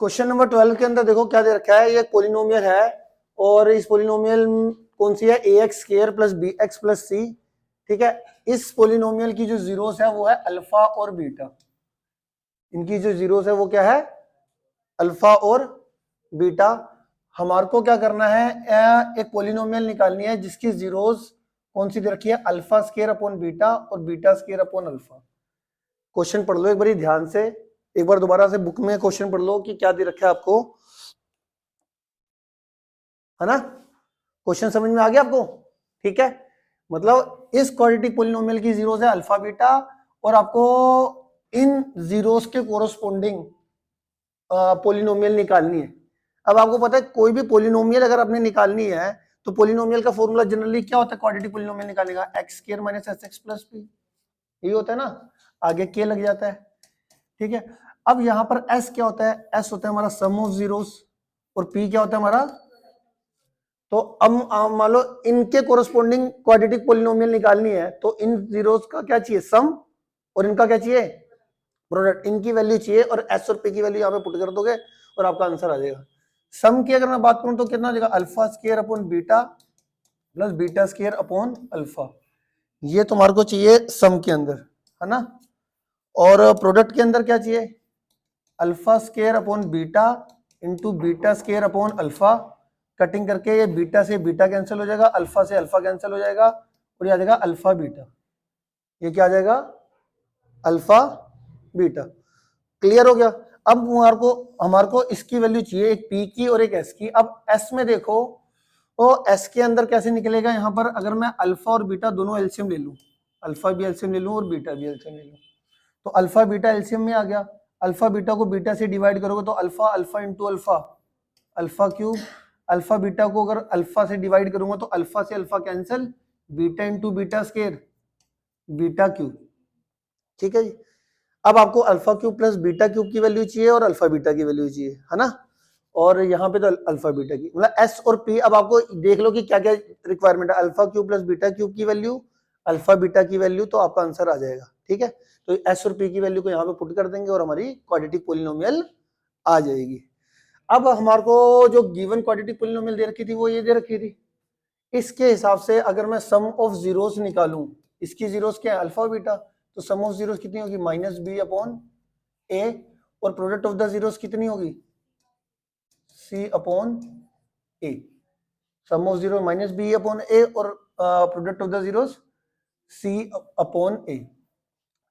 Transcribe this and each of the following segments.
Question number 12 के अंदर देखो क्या दे रखा है, ये पोलिनोमियल है और इस पोलिनोमियल कौन सी है, ax square plus bx plus c। ठीक है, इस पोलिनोमियल की जो जीरोस है वो है अल्फा और बीटा। इनकी जो जीरोस है वो क्या है, अल्फा और बीटा। हमारे को क्या करना है, एक पोलिनोमियल निकालनी है जिसकी जीरोस कौन सी दे रखी है, अल्फा स्क्वायर अपॉन बीटा और beta square upon alpha. Question पढ़ लो एक बारी ध्यान से, एक बार दोबारा से बुक में क्वेश्चन पढ़ लो कि क्या दे रखा है आपको, है ना। क्वेश्चन समझ में आ गया आपको, ठीक है। मतलब इस क्वाड्रेटिक पोलिनोमियल की जीरोस है अल्फा बीटा और आपको इन जीरोस के कोरोस्पोंडिंग पोलिनोमियल निकालनी है। अब आपको पता है कोई भी पोलिनोमियल अगर आपने निकालनी है तो पोलिनोमियल का फॉर्मूला जनरली क्या होता है, क्वाड्रेटिक पोलिनोमियल निकालने का, x square minus S x plus P, यही होता है ना, आगे के लग जाता है। ठीक है, अब यहां पर एस क्या होता है, एस होता है हमारा सम ऑफ जीरोस और पी क्या होता है हमारा, तो अब मान लो इनके कोरोस्पोंडिंग क्वाड्रेटिक पोलिनोमियल निकालनी है तो इन जीरोस का क्या चाहिए, सम, और इनका क्या चाहिए, प्रोडक्ट। इनकी वैल्यू चाहिए और एस और पी की वैल्यू यहाँ पे पुट कर दोगे और आपका आंसर आ जाएगा। सम की अगर मैं बात करूं तो कितना आ जाएगा, alpha square upon beta plus beta square upon alpha, ये तुम्हारे को चाहिए सम के अंदर, है ना। और प्रोडक्ट के अंदर क्या चाहिए, alpha square upon beta into beta square upon alpha. Cutting करके ये बीटा से बीटा कैंसिल हो जाएगा, अल्फा से अल्फा कैंसिल हो जाएगा और ये आ जाएगा अल्फा बीटा। ये क्या आ जाएगा, अल्फा बीटा। क्लियर हो गया। अब हमारे को इसकी वैल्यू चाहिए, एक पी की और एक एस की। अब एस में देखो तो एस के अंदर कैसे निकलेगा, यहां पर अगर मैं अल्फा और बीटा दोनों एलसीएम ले लूं, अल्फा भी एलसीएम ले लूं और बीटा भी एलसीएम ले लूं, तो अल्फा बीटा एलसीएम में आ गया। अल्फा बीटा को बीटा से डिवाइड करोगे तो alpha alpha into alpha, alpha cube. Alpha beta को अगर अल्फा से डिवाइड करूंगा तो अल्फा से alpha cancel, beta into beta square, beta cube. ठीक है जी। अब आपको alpha cube plus beta cube की वैल्यू चाहिए और अल्फा बीटा की वैल्यू चाहिए, है ना। और यहाँ पे तो अल्फा बीटा की, मतलब एस और पी। अब आपको देख लो कि क्या क्या रिक्वायरमेंट है, alpha cube plus beta cube की वैल्यू, अल्फा बीटा की वैल्यू, तो आपका आंसर आ जाएगा। ठीक है, तो एस और पी की वैल्यू को यहाँ पे पुट कर देंगे और हमारी क्वाड्रेटिक पोलिनोमियल आ जाएगी। अब हमारे को जो गिवन क्वाड्रेटिक पोलिनोमियल दे रखी थी वो ये दे रखी थी, इसके हिसाब से अगर मैं सम ऑफ जीरोस निकालूं, इसकी जीरोस क्या है, अल्फा बीटा, तो सम ऑफ जीरोस कितनी होगी, माइनस बी अपॉन ए, और प्रोडक्ट ऑफ द जीरोस कितनी होगी, C upon A. Sum of zero minus B upon A और product of the zeros C upon A.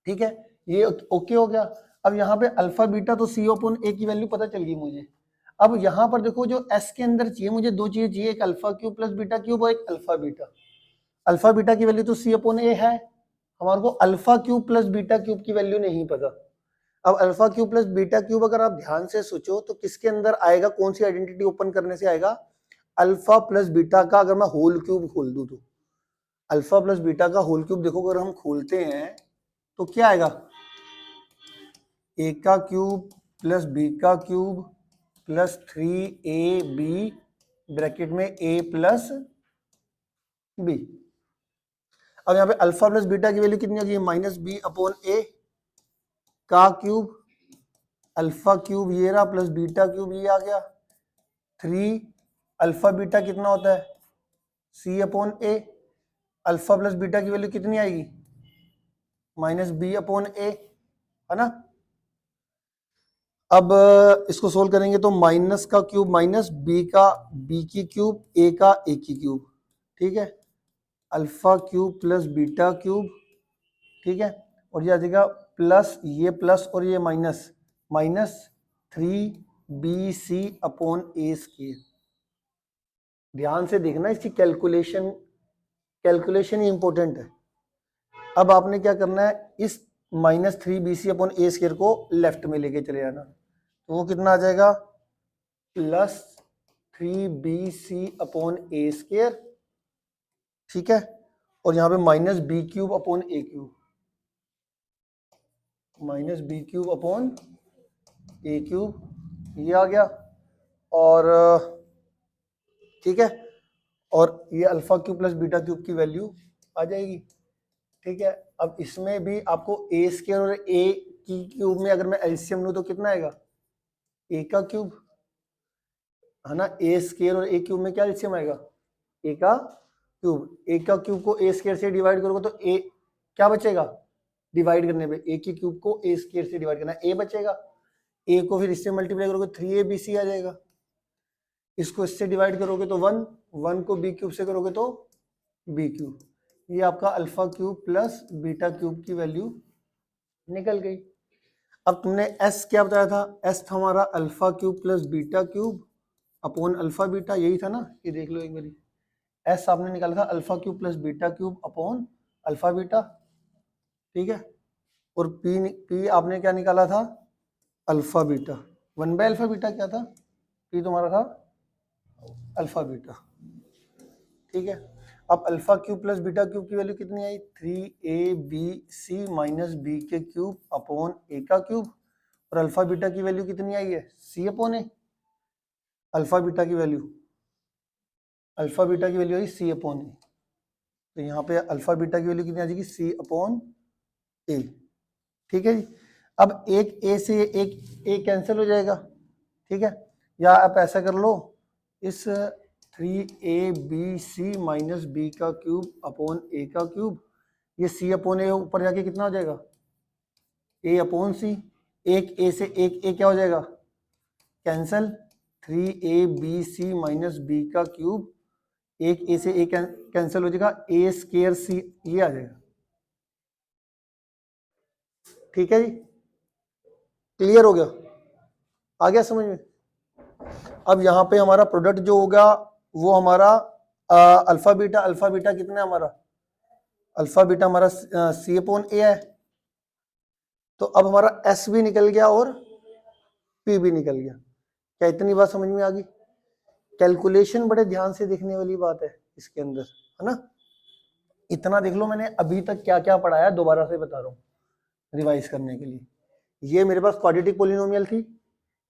ठीक है, ये ओके हो गया। अब यहाँ पे अल्फा बीटा तो सी अपॉन ए की वैल्यू पता चल गई मुझे। अब यहाँ पर देखो जो एस के अंदर चाहिए, मुझे दो चीजें चाहिए, एक alpha cube plus beta cube और एक अल्फा बीटा। अल्फा बीटा की वैल्यू तो सी अपॉन ए है, हमारे को alpha cube plus beta cube की वैल्यू नहीं पता। अब alpha cube plus beta cube अगर आप ध्यान से सोचो तो किसके अंदर आएगा, कौन सी आइडेंटिटी ओपन करने से आएगा, अल्फा प्लस बीटा का अगर मैं होल क्यूब खोल दूं तो, अल्फा प्लस बीटा का होल क्यूब देखो अगर हम खोलते हैं तो क्या आएगा, ए का क्यूब प्लस बी का क्यूब प्लस 3ab ब्रैकेट में a प्लस बी। अब यहाँ पे अल्फा प्लस बीटा की वैल्यू कितनी होगी, माइनस बी अपॉन ए का क्यूब, अल्फा क्यूब ये रहा प्लस बीटा क्यूब ये आ गया, 3 अल्फा बीटा कितना होता है, सी अपॉन ए। अल्फा प्लस बीटा की वैल्यू कितनी आएगी, माइनस बी अपॉन ए, है ना। अब इसको सोल्व करेंगे तो माइनस का क्यूब माइनस बी का बी की क्यूब ए का ए की क्यूब, ठीक है, alpha cube plus beta cube, ठीक है, और ये आ जाएगा प्लस ये प्लस और ये माइनस, माइनस 3bc अपॉन ए स्क्वायर। ध्यान से देखना इसकी कैलकुलेशन, कैलकुलेशन ही इंपॉर्टेंट है। अब आपने क्या करना है, इस माइनस 3bc अपॉन ए स्क्वायर को लेफ्ट में लेके चले जाना, तो वो कितना आ जाएगा, प्लस 3bc अपॉन ए स्क्वायर, ठीक है, और यहाँ पे minus B cube upon A cube, minus B cube upon A cube, ये आ गया। और ठीक है, और ये alpha cube plus beta cube की वैल्यू आ जाएगी। ठीक है, अब इसमें भी आपको ए स्क्वायर और ए की क्यूब में अगर मैं एलसीएम लूं तो कितना आएगा, ए का क्यूब, है ना। ए स्क्वायर और ए क्यूब में क्या एलसीएम आएगा, ए का क्यूब। ए का क्यूब को ए स्क्वायर से डिवाइड करोगे तो ए क्या बचेगा, डिवाइड करने पे ए की क्यूब को ए स्क्वायर से डिवाइड करना, ए बचेगा। ए को फिर इससे मल्टीप्लाई करोगे 3abc आ जाएगा। इसको इससे डिवाइड करोगे तो 1, 1 को बी क्यूब से करोगे तो बी क्यूब। ये आपका alpha cube plus beta cube की वैल्यू निकल गई। अब तुमने एस क्या बताया था, एस था हमारा alpha cube plus beta cube upon alpha beta, यही था ना, ये देख लो एक बारी। एस आपने निकाला था alpha cube plus beta cube upon alpha beta, ठीक है। और पी आपने क्या निकाला था, अल्फा बीटा, 1/अल्फा बीटा क्या था, पी तुम्हारा था अल्फा बीटा, ठीक है। अब alpha cube plus beta cube की वैल्यू कितनी आई, 3abc माइनस बी के क्यूब अपॉन ए का क्यूब। और अल्फा बीटा की वैल्यू कितनी आई है, सी अपॉन ए। अल्फा बीटा की वैल्यू आई सी अपॉन ए, तो यहाँ पे अल्फा बीटा की वैल्यू कितनी आ जाएगी, सी अपॉन ए, ठीक है जी। अब एक ए से एक ए कैंसिल हो जाएगा, ठीक है। या आप ऐसा कर लो, इस 3abc माइनस बी का क्यूब अपॉन ए का क्यूब, ये सी अपॉन ए ऊपर जाके कितना हो जाएगा, ए अपॉन सी। एक ए से एक ए क्या हो जाएगा, कैंसिल, 3abc माइनस बी का क्यूब, एक ए से ए कैंसिल हो जाएगा, ए स्क्वायर सी, ये आ जाएगा, ठीक है जी। क्लियर हो गया, आ गया समझ में। अब यहाँ पे हमारा प्रोडक्ट जो होगा वो हमारा अल्फा बीटा कितना है हमारा, अल्फा बीटा हमारा सी अपॉन ए है। तो अब हमारा एस भी निकल गया और पी भी निकल गया। क्या इतनी बात समझ में आ गई। कैलकुलेशन बड़े ध्यान से देखने वाली बात है इसके अंदर, है ना। इतना देख लो मैंने अभी तक क्या क्या पढ़ाया, दोबारा से बता रहा हूँ रिवाइज करने के लिए। ये मेरे पास क्वाड्रेटिक पोलिनोमियल थी,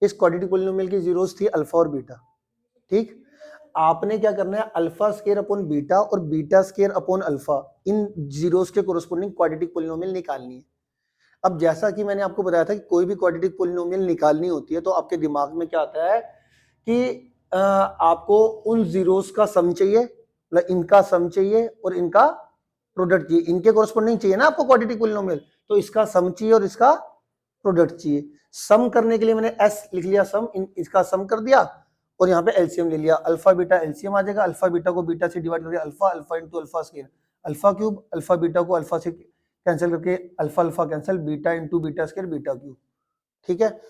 इस क्वाड्रेटिक पोलिनोमियल की जीरोस थी अल्फा और बीटा, ठीक। आपने क्या करना है, अल्फा स्क्वायर अपॉन बीटा और बीटा स्क्वायर अपॉन अल्फा, इन जीरोस के कोरोस्पोंडिंग क्वाड्रेटिक पोलिनोमियल निकालनी है। अब जैसा कि मैंने आपको बताया था कि कोई भी क्वाड्रेटिक पोलिनोमियल निकालनी होती है तो आपके दिमाग में क्या आता है कि आपको उन जीरोस का सम चाहिए, मतलब इनका सम चाहिए और इनका प्रोडक्ट चाहिए, इनके कोरोस्पोंडिंग चाहिए ना आपको क्वाड्रेटिक पोलिनोमियल, तो इसका सम चाहिए और इसका प्रोडक्ट चाहिए। सम करने के लिए मैंने एस लिख लिया, सम, इसका सम कर दिया और यहाँ पे एलसीएम ले लिया, अल्फा बीटा एलसीएम आ जाएगा। अल्फा बीटा को बीटा से डिवाइड करके alpha, alpha into alpha square, alpha cube, alpha beta को अल्फा से कैंसिल करके alpha alpha cancel, beta into beta square beta cube, ठीक है।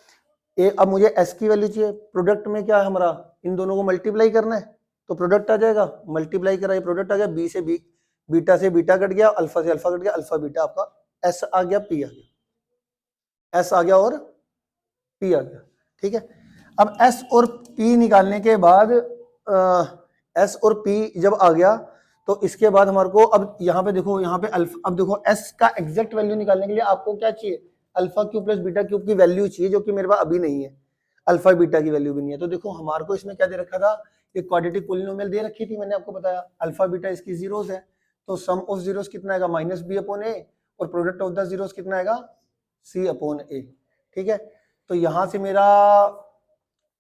अब मुझे एस की वैल्यू चाहिए, प्रोडक्ट में क्या है हमारा, इन दोनों को मल्टीप्लाई करना है तो प्रोडक्ट आ जाएगा, मल्टीप्लाई करा, प्रोडक्ट आ गया, बी से बीटा से बीटा कट गया, अल्फा से अल्फा कट गया, अल्फा बीटा आपका एस आ गया, पी आ गया, एस आ गया और पी आ गया, ठीक है। अब एस और पी निकालने के बाद एस और पी जब आ गया तो इसके बाद हमारे को, अब यहाँ पे देखो, यहाँ पे अल्फा, अब देखो एस का एग्जैक्ट वैल्यू निकालने के लिए आपको क्या चाहिए, alpha cube plus beta cube की वैल्यू चाहिए, जो कि मेरे पास अभी नहीं है, अल्फा बीटा की वैल्यू भी नहीं है। तो देखो हमारे को इसमें क्या दे रखा था, एक क्वाड्रेटिक पोलिनोमियल दे रखी थी, मैंने आपको बताया अल्फा बीटा इसकी जीरोस है, तो सम ऑफ जीरोस कितना आएगा, माइनस बी अपॉन ए, और प्रोडक्ट ऑफ द जीरोस कितना आएगा, सी अपॉन ए, ठीक है। तो यहां से मेरा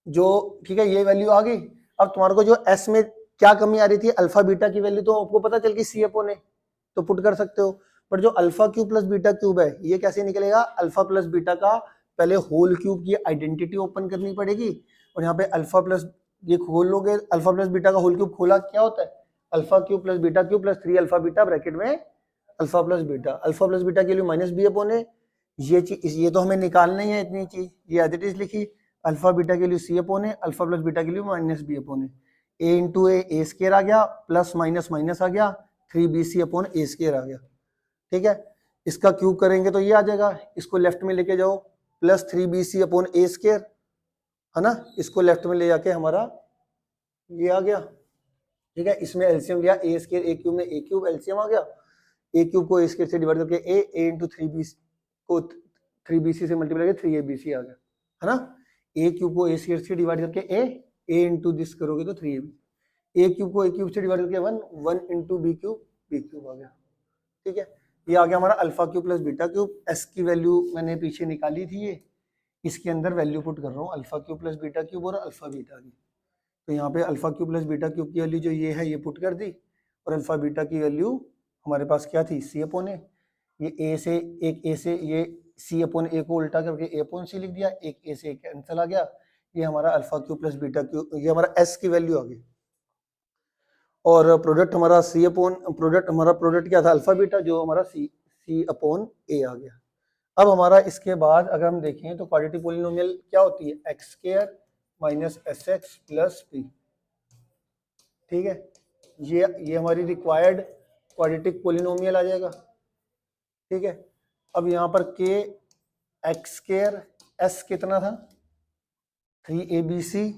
जो, ठीक है, ये वैल्यू आ गई। अब तुम्हारे को जो एस में क्या कमी आ रही थी, अल्फा बीटा की वैल्यू तो आपको पता चल गई सी अपॉन ए, तो पुट कर सकते हो। पर जो alpha cube plus beta cube है, ये कैसे निकलेगा, अल्फा प्लस बीटा का पहले होल क्यूब की आइडेंटिटी ओपन करनी पड़ेगी, और यहाँ पे अल्फा प्लस, ये खोल लोगे, अल्फा प्लस बीटा का होल क्यूब खोला क्या होता है, alpha cube plus beta cube plus 3 alpha beta bracket में alpha plus beta, alpha plus beta के लिए माइनस बी अपॉन ए, ये चीज, ये तो हमें निकालना ही है इतनी चीज, ये एज इट इज लिखी, अल्फा बीटा के लिए सी अपॉन ए, अल्फा प्लस बीटा के लिए माइनस बी अपॉन ए इंटू ए स्क्वायर आ गया, प्लस माइनस माइनस आ गया, 3bc अपॉन ए स्क्वायर आ गया, ठीक है। इसका क्यूब करेंगे तो ये आ जाएगा, इसको लेफ्ट में लेके जाओ, प्लस 3bc अपॉन ए स्क्वायर, है ना, इसको लेफ्ट में ले जाके हमारा ये आ गया, ठीक है। इसमें एलसीएम लिया, ए स्क्वायर ए क्यूब में ए क्यूब एलसीएम आ गया, ए क्यूब को ए स्क्वायर से डिवाइड करके ए इंटू 3bc को 3bc से मल्टीप्लाई करके 3abc आ गया, है ना। ए क्यूब को ए स्क्वायर से डिवाइड करके ए इंटू दिस करोगे तो 3ab, ए क्यूब को ए क्यूब से डिवाइड करके 1 इंटू बी क्यूब आ गया, ठीक है। ये आ गया हमारा alpha cube plus beta cube. S की वैल्यू मैंने पीछे निकाली थी, ये इसके अंदर वैल्यू पुट कर रहा हूँ, alpha cube plus beta cube और अल्फा बीटा की। तो यहाँ पे alpha cube plus beta cube की वैल्यू जो ये है ये पुट कर दी, और अल्फा बीटा की वैल्यू हमारे पास क्या थी, सी अपॉन ए। ये ए से ये सी अपॉन ए को उल्टा करके ए अपॉन सी लिख दिया, एक ए से कैंसिल आ गया। ये हमारा alpha cube plus beta cube, ये हमारा एस की वैल्यू आ गई। और प्रोडक्ट हमारा सी अपॉन प्रोडक्ट क्या था, अल्फा बीटा, जो हमारा सी अपॉन ए आ गया। अब हमारा इसके बाद अगर हम देखें तो क्वाड्रेटिक पोलिनोमियल क्या होती है, x square minus S x plus P. ठीक है, ये हमारी रिक्वायर्ड क्वाड्रेटिक पोलिनोमियल आ जाएगा। ठीक है, अब यहाँ पर के एक्स स्क्वायर, एस कितना था 3abc